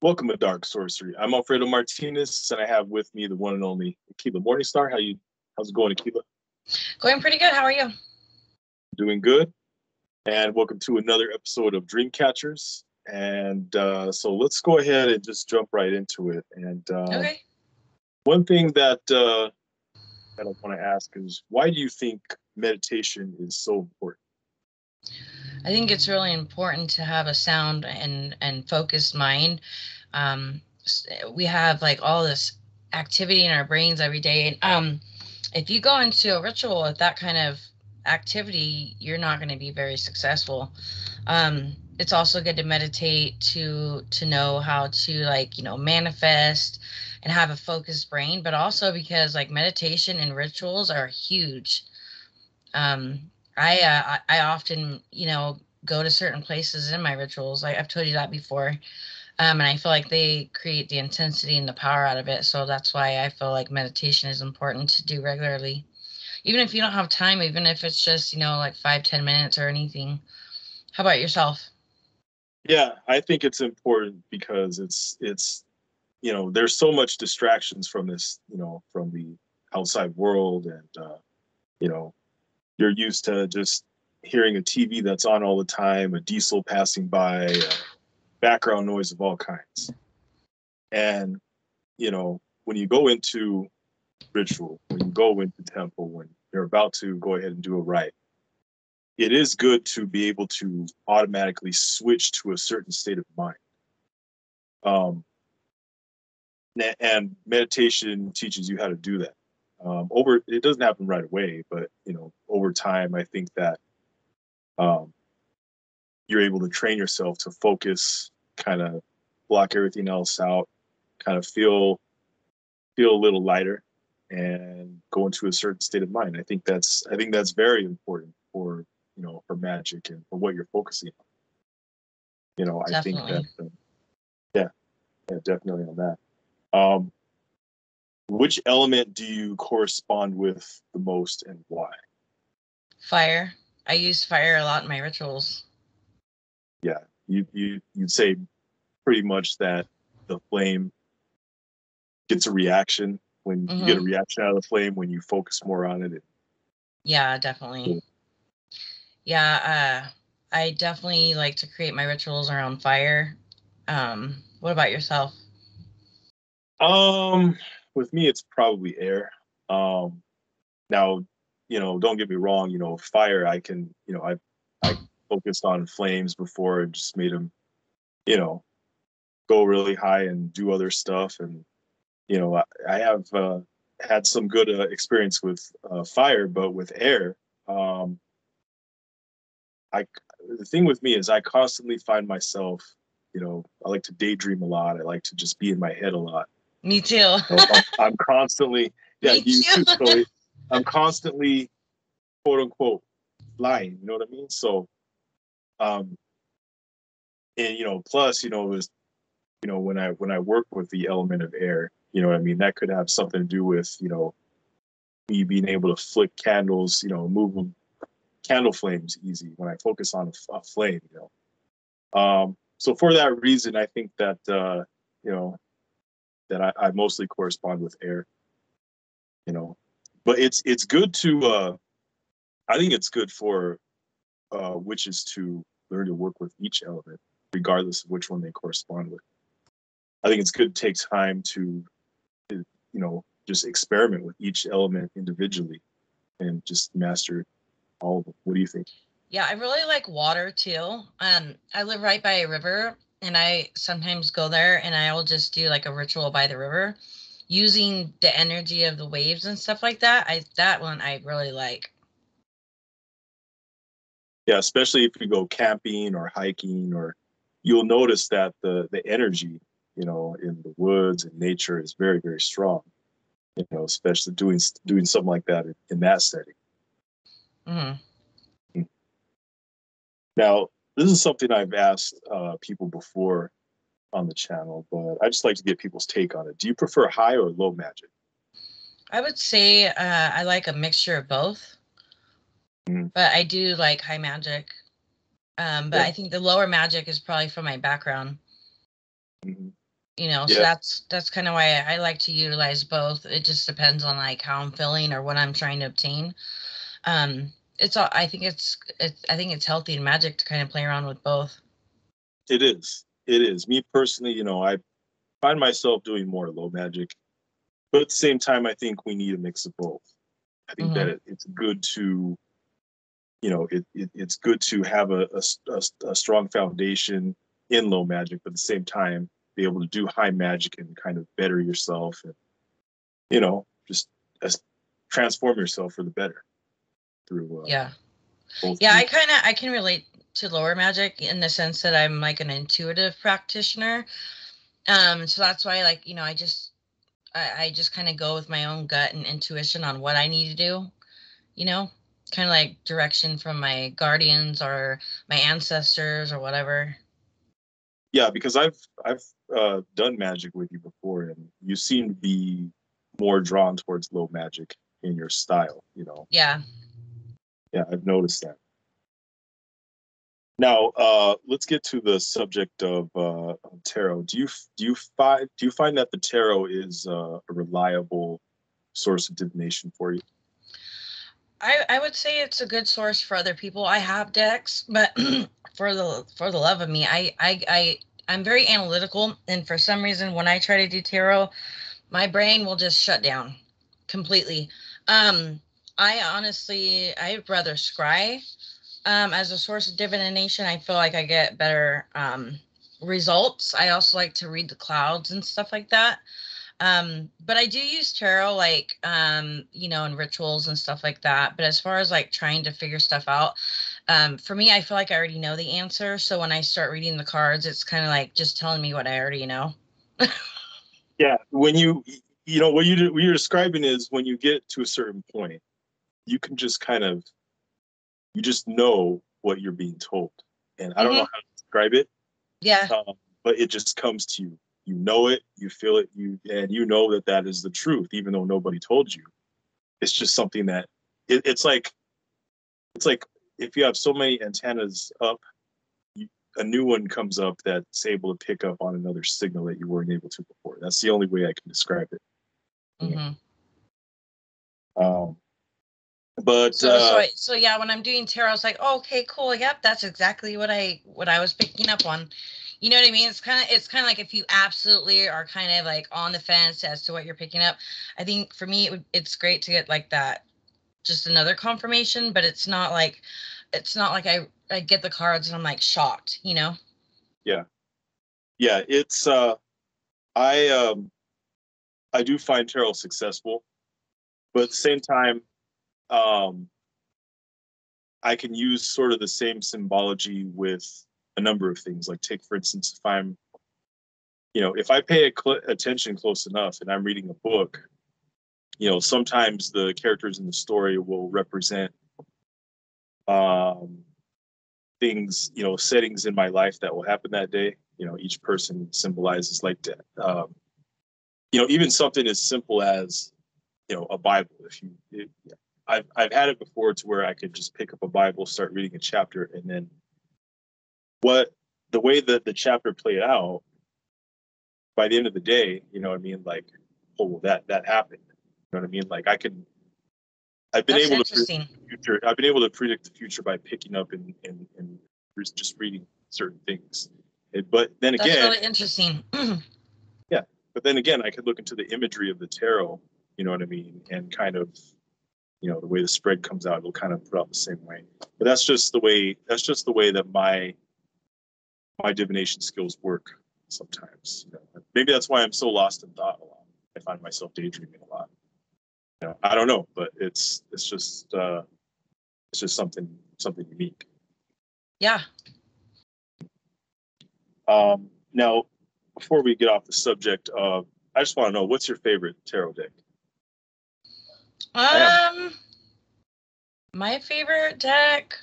Welcome to Dark Sorcery. I'm Alfredo Martinez, and I have with me the one and only Ikela Morningstar. How's it going, Ikela? Going pretty good. How are you? Doing good. And welcome to another episode of DreamCatcherz. And so let's go ahead and just jump right into it. And Okay. one thing that I want to ask is, why do you think meditation is so important? I think it's really important to have a sound and focused mind. We have like all this activity in our brains every day. And if you go into a ritual with that kind of activity, you're not going to be very successful. It's also good to meditate to know how to manifest and have a focused brain, but also because like meditation and rituals are huge. I often, go to certain places in my rituals. I've told you that before. And I feel like they create the intensity and the power out of it. So that's why I feel like meditation is important to do regularly. Even if you don't have time, even if it's just, like 5-10 minutes or anything. How about yourself? Yeah, I think it's important because it's there's so much distractions from this, from the outside world, and you're used to just hearing a TV that's on all the time, a diesel passing by, background noise of all kinds. And, when you go into ritual, when you go into temple, when you're about to go ahead and do a rite, it is good to be able to automatically switch to a certain state of mind. And meditation teaches you how to do that. It doesn't happen right away, but over time, I think that you're able to train yourself to focus, kind of block everything else out, kind of feel a little lighter, and go into a certain state of mind. I think that's very important for for magic and for what you're focusing on. I think Definitely. that yeah, definitely on that. Which element do you correspond with the most, and why? Fire. I use fire a lot in my rituals. Yeah, you'd say pretty much that the flame gets a reaction when you get a reaction out of the flame when you focus more on it. Yeah, definitely. Yeah, I definitely like to create my rituals around fire. What about yourself? With me, it's probably air. Now, don't get me wrong. Fire. I can. I focused on flames before and just made them, go really high and do other stuff. And I have had some good experience with fire, but with air, the thing with me is I constantly find myself, I like to daydream a lot. I like to just be in my head a lot. Me too. I'm constantly, yeah, Me you too. too. So I'm constantly, quote unquote, lying. You know what I mean? So, and plus, it was, when I work with the element of air, you know what I mean? That could have something to do with, me being able to flick candles, move them, candle flames easy when I focus on a flame. So for that reason, I think that that I mostly correspond with air. But it's good to I think it's good for witches to learn to work with each element, regardless of which one they correspond with. I think it's good to take time to just experiment with each element individually and just master all of them. What do you think? Yeah, I really like water too. I live right by a river, and I sometimes go there and I will just do like a ritual by the river using the energy of the waves and stuff like that. That one I really like. Yeah, especially if you go camping or hiking, or you'll notice that the energy, in the woods and nature is very, very strong. Especially doing something like that in that setting. Mm-hmm. Now, this is something I've asked people before on the channel, but I just like to get people's take on it. Do you prefer high or low magic? I would say I like a mixture of both, but I do like high magic. But I think the lower magic is probably from my background. Mm-hmm. you know, so Yeah, that's kind of why I like to utilize both. It just depends on like how I'm feeling or what I'm trying to obtain. It's all, I think it's healthy in magic to kind of play around with both. it is. It is. Me personally, I find myself doing more low magic, but at the same time, I think we need a mix of both. I think that Hmm. it's good to, it's good to have a strong foundation in low magic, but at the same time, be able to do high magic and kind of better yourself and, just as transform yourself for the better through Yeah. both Yeah, means. I can relate to lower magic in the sense that I'm like an intuitive practitioner. So that's why like, you know, I just kind of go with my own gut and intuition on what I need to do, you know, kind of like direction from my guardians or my ancestors or whatever. Yeah, because I've done magic with you before, and you seem to be more drawn towards low magic in your style. Yeah. Yeah, I've noticed that. Now, let's get to the subject of tarot. Do you find that the tarot is a reliable source of divination for you? I would say it's a good source for other people. I have decks, but for the love of me, I'm very analytical, and for some reason, when I try to do tarot, my brain will just shut down completely. Um, I honestly, I'd rather scry as a source of divination. I feel like I get better results. I also like to read the clouds and stuff like that. But I do use tarot like you know, in rituals and stuff like that. But as far as like trying to figure stuff out, for me, I feel like I already know the answer. So when I start reading the cards, it's kind of like just telling me what I already know. Yeah, when what you're describing is when you get to a certain point, you can just kind of you just know what you're being told, and I don't know Hmm. how to describe it, Yeah, but it just comes to you. You know it, you feel it, you know that that is the truth, even though nobody told you. It's just something that it's like if you have so many antennas up, you, a new one comes up that's able to pick up on another signal that you weren't able to before. That's the only way I can describe it. You hmm. Um, but So yeah, when I'm doing tarot, it's like, oh, okay, cool. Yep, that's exactly what I was picking up on. You know what I mean? It's kind of like if you absolutely are kind of like on the fence as to what you're picking up. I think for me, it's great to get like that, just another confirmation, but it's not like I get the cards and I'm like shocked, you know? yeah, yeah, it's I do find tarot successful, but at the same time, um, I can use sort of the same symbology with a number of things. Like take for instance, if I pay attention close enough and I'm reading a book, sometimes the characters in the story will represent um, things, settings in my life that will happen that day. Each person symbolizes like that. Even something as simple as a Bible. I've had it before to where I could just pick up a Bible, start reading a chapter, and then what the way that the chapter played out by the end of the day, you know what I mean? Like, oh, well, that happened. You know what I mean? Like I've been That's able to predict interesting. the future. I've been able to predict the future by picking up and just reading certain things. But then That's again, really interesting. yeah. But then again, I could look into the imagery of the tarot. You know what I mean? And kind of the way the spread comes out, it'll kind of put out the same way. But that's just the way. That's just the way that my divination skills work. Sometimes, maybe that's why I'm so lost in thought a lot. I find myself daydreaming a lot. I don't know, but it's just something unique. Yeah. Now, before we get off the subject of, I just want to know what's your favorite tarot deck? I have. Um, my favorite deck,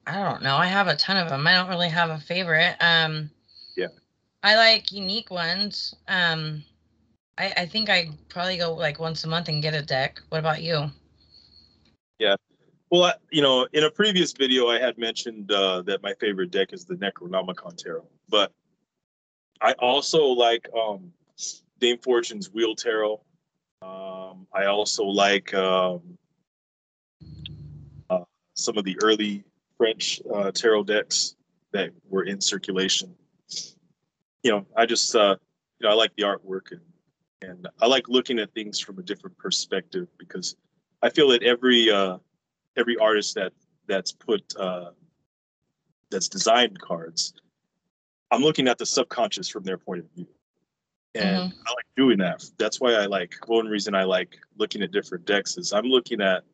I don't know. I have a ton of them. I don't really have a favorite. Yeah, I like unique ones. I think I probably go like once a month and get a deck. What about you? yeah. Well, in a previous video, I had mentioned that my favorite deck is the Necronomicon Tarot, but I also like Dame Fortune's Wheel Tarot. I also like some of the early French tarot decks that were in circulation. I just I like the artwork, and I like looking at things from a different perspective, because I feel that every artist that's designed cards, I'm looking at the subconscious from their point of view. And I like doing that. That's why one reason I like looking at different decks is I'm looking at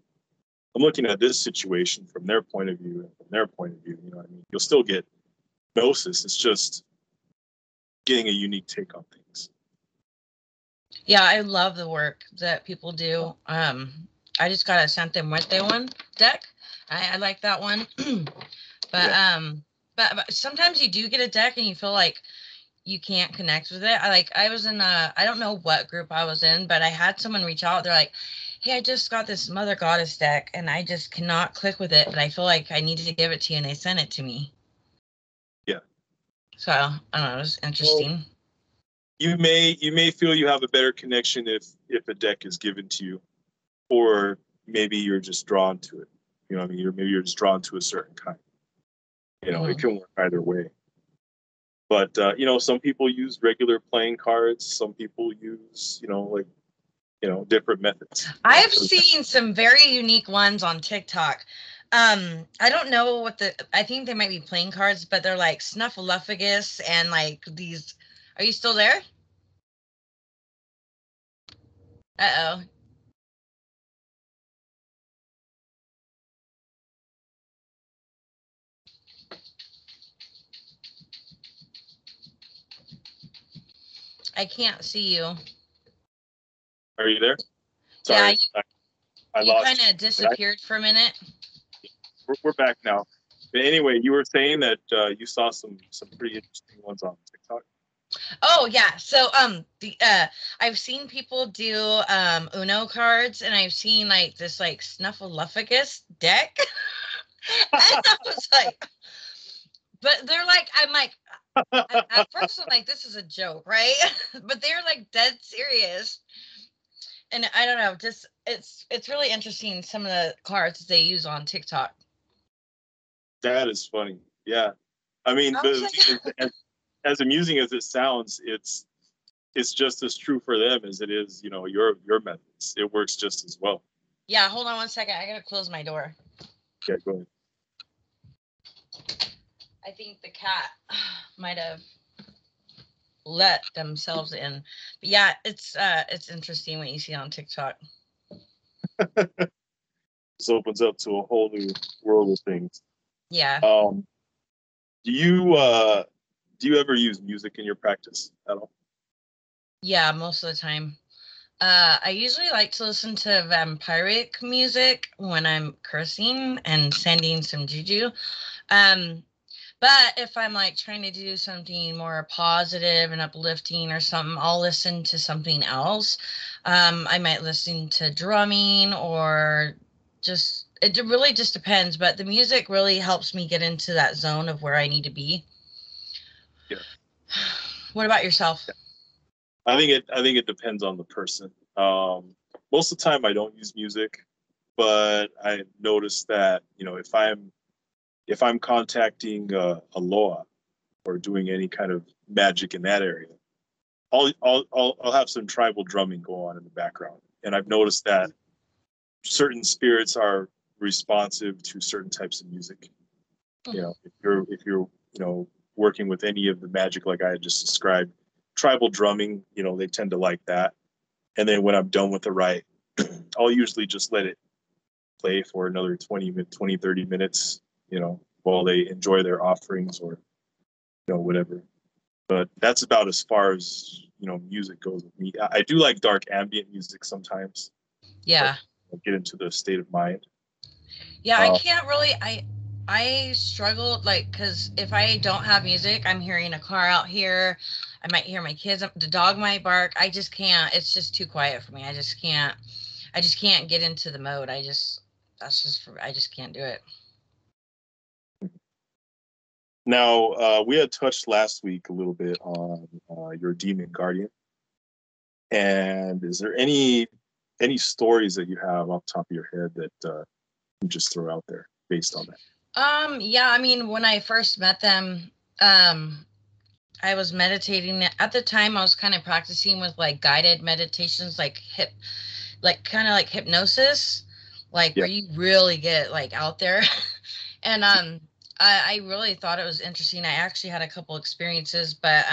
this situation from their point of view and from their point of view. You know what I mean? You'll still get gnosis. It's just getting a unique take on things. Yeah, I love the work that people do. I just got a Santa Muerte one deck. I like that one. But sometimes you do get a deck and you feel like you can't connect with it. I was in I don't know what group I was in, but I had someone reach out. They're like, hey, I just got this Mother Goddess deck and I just cannot click with it, but I feel like I needed to give it to you, and they sent it to me. Yeah. So I don't know, it was interesting. Well, you may feel you have a better connection if a deck is given to you, or maybe you're just drawn to it. You know what I mean? Maybe you're just drawn to a certain kind. It can work either way. But some people use regular playing cards. Some people use different methods. I've seen some very unique ones on TikTok. I don't know I think they might be playing cards, but they're like Snuffleupagus and like these. Are you still there? Uh-oh. I can't see you. Are you there? Sorry, yeah, you kind of disappeared for a minute. We're back now. But anyway, you were saying that you saw some pretty interesting ones on TikTok. Oh yeah, so I've seen people do Uno cards, and I've seen like this like Snuffleupagus deck, and I was like, but they're like, I'm like, at first I'm like, this is a joke, right? But they're like dead serious, and I don't know, just it's really interesting some of the cards they use on TikTok. That is funny, yeah. I mean, as amusing as it sounds, it's just as true for them as it is, your methods. It works just as well. Yeah, hold on one second. I gotta close my door. Yeah, go ahead. I think the cat might have let themselves in. But yeah, it's interesting what you see on TikTok. This opens up to a whole new world of things. Yeah. Do you ever use music in your practice at all? Yeah, most of the time. I usually like to listen to vampiric music when I'm cursing and sending some juju. But if I'm like trying to do something more positive and uplifting or something, I'll listen to something else. I might listen to drumming or it really just depends. But the music really helps me get into that zone of where I need to be. Yeah. What about yourself? I think it depends on the person. Most of the time I don't use music, but I notice that, if I'm contacting a Loa or doing any kind of magic in that area, I'll have some tribal drumming go on in the background. And I've noticed that certain spirits are responsive to certain types of music. If you're working with any of the magic like I had just described, tribal drumming, they tend to like that. And then when I'm done with the rite, I'll usually just let it play for another 20, 30 minutes, while they enjoy their offerings or, whatever. But that's about as far as, music goes with me. I do like dark ambient music sometimes. Yeah. Get into the state of mind. Yeah, I can't really, I struggle, like, because if I don't have music, I'm hearing a car out here. I might hear my kids. The dog might bark. I just can't. It's just too quiet for me. I just can't get into the mode. I just can't do it. Now, we had touched last week a little bit on your demon guardian. And is there any stories that you have off the top of your head that you just throw out there based on that? Yeah, I mean, when I first met them, I was meditating. At the time, I was kind of practicing with like guided meditations, like kind of like hypnosis, like Yeah. where you really get like out there. And I really thought it was interesting. I actually had a couple experiences, but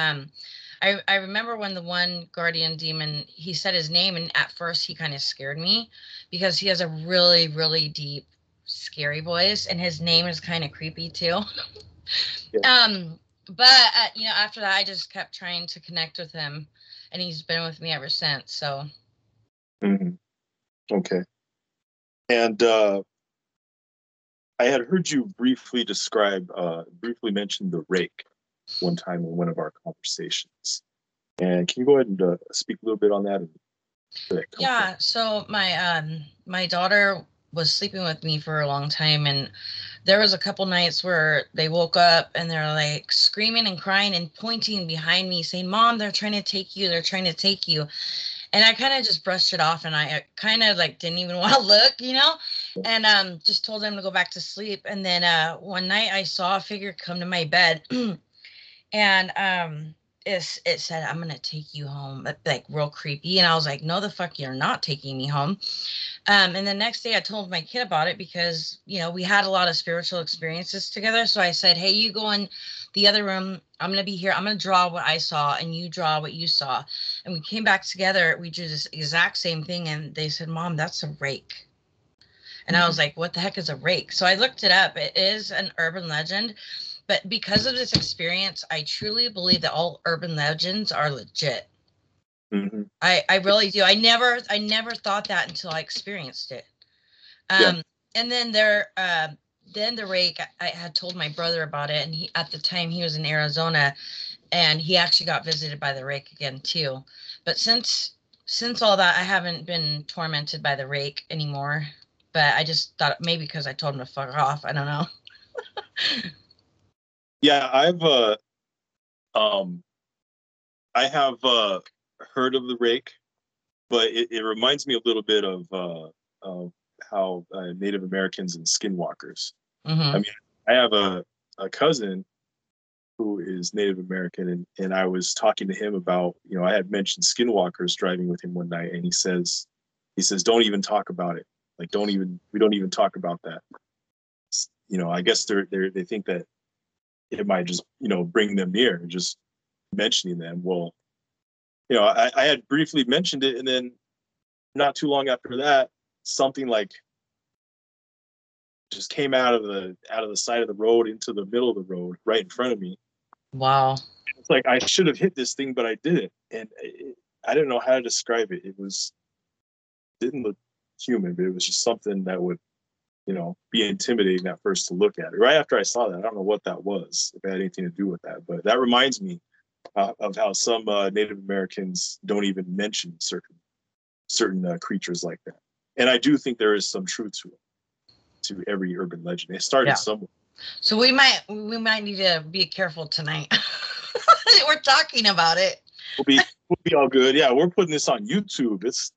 I remember when the one guardian demon, he said his name, and at first he kind of scared me because he has a really, really deep, scary voice, and his name is kind of creepy too. Yeah. But after that, I just kept trying to connect with him, and he's been with me ever since. So. Mm-hmm. Okay. And I had heard you briefly mention the rake one time in one of our conversations. And can you go ahead and speak a little bit on that? Yeah. So my daughter was sleeping with me for a long time, and there was a couple nights where they woke up and they're like screaming and crying and pointing behind me, saying, "Mom, they're trying to take you. They're trying to take you." And I kind of just brushed it off, and I kind of like didn't even want to look, and just told them to go back to sleep. And then one night I saw a figure come to my bed, and it said, "I'm gonna take you home," like real creepy. And I was like, "No, the fuck, you're not taking me home." And the next day I told my kid about it because, we had a lot of spiritual experiences together. So I said, "Hey, you go in the other room. I'm going to be here. I'm going to draw what I saw and you draw what you saw." And we came back together. We did this exact same thing. And they said, "Mom, that's a rake." And I was like, "What the heck is a rake?" So I looked it up. It is an urban legend. But because of this experience, I truly believe that all urban legends are legit. Mm-hmm. I really do. I never thought that until I experienced it. Yeah. And then then the rake, I had told my brother about it, and he, at the time, he was in Arizona, and he actually got visited by the rake again too. But since all that, I haven't been tormented by the rake anymore. But I just thought maybe because I told him to fuck off. I don't know. Yeah, I have heard of the rake, but it reminds me a little bit of how Native Americans and skinwalkers. Mm-hmm. I mean, I have a cousin who is Native American, and I was talking to him about, I had mentioned skinwalkers driving with him one night, and he says, "Don't even talk about it. Like, we don't even talk about that." I guess they think that it might just, bring them near, just mentioning them. Well, I had briefly mentioned it, and then not too long after that, something like just came out of the side of the road into the middle of the road right in front of me. Wow. It's like I should have hit this thing, but I didn't, and I didn't know how to describe it. Didn't look human, but it was just something that would, be intimidating at first to look at. Right after I saw that, I don't know what that was, if it had anything to do with that, but that reminds me of how some Native Americans don't even mention certain creatures like that. And I do think there is some truth to every urban legend. It started somewhere. So we might need to be careful tonight. We're talking about it. We'll be all good. Yeah, we're putting this on YouTube. It's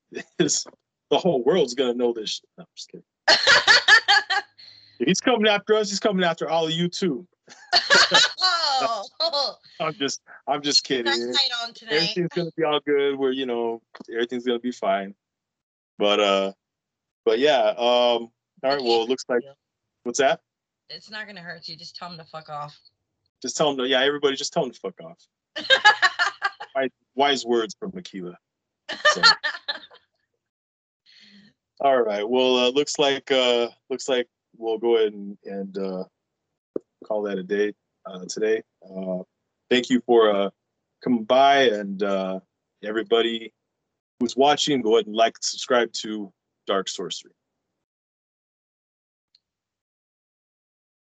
the whole world's gonna know this shit. No, I'm just kidding. If he's coming after us, he's coming after all of you too. Oh. I'm just kidding. Everything's gonna be all good. Everything's gonna be fine. But yeah. All right. Well, it looks like. What's that? It's not gonna hurt you. Just tell him to fuck off. Just tell him to. Yeah, everybody, just tell him to fuck off. Wise words from Ikela. So. All right. Well, looks like we'll go ahead and call that a day today. Thank you for coming by, and everybody who's watching, go ahead and like and subscribe to Dark Sorcery.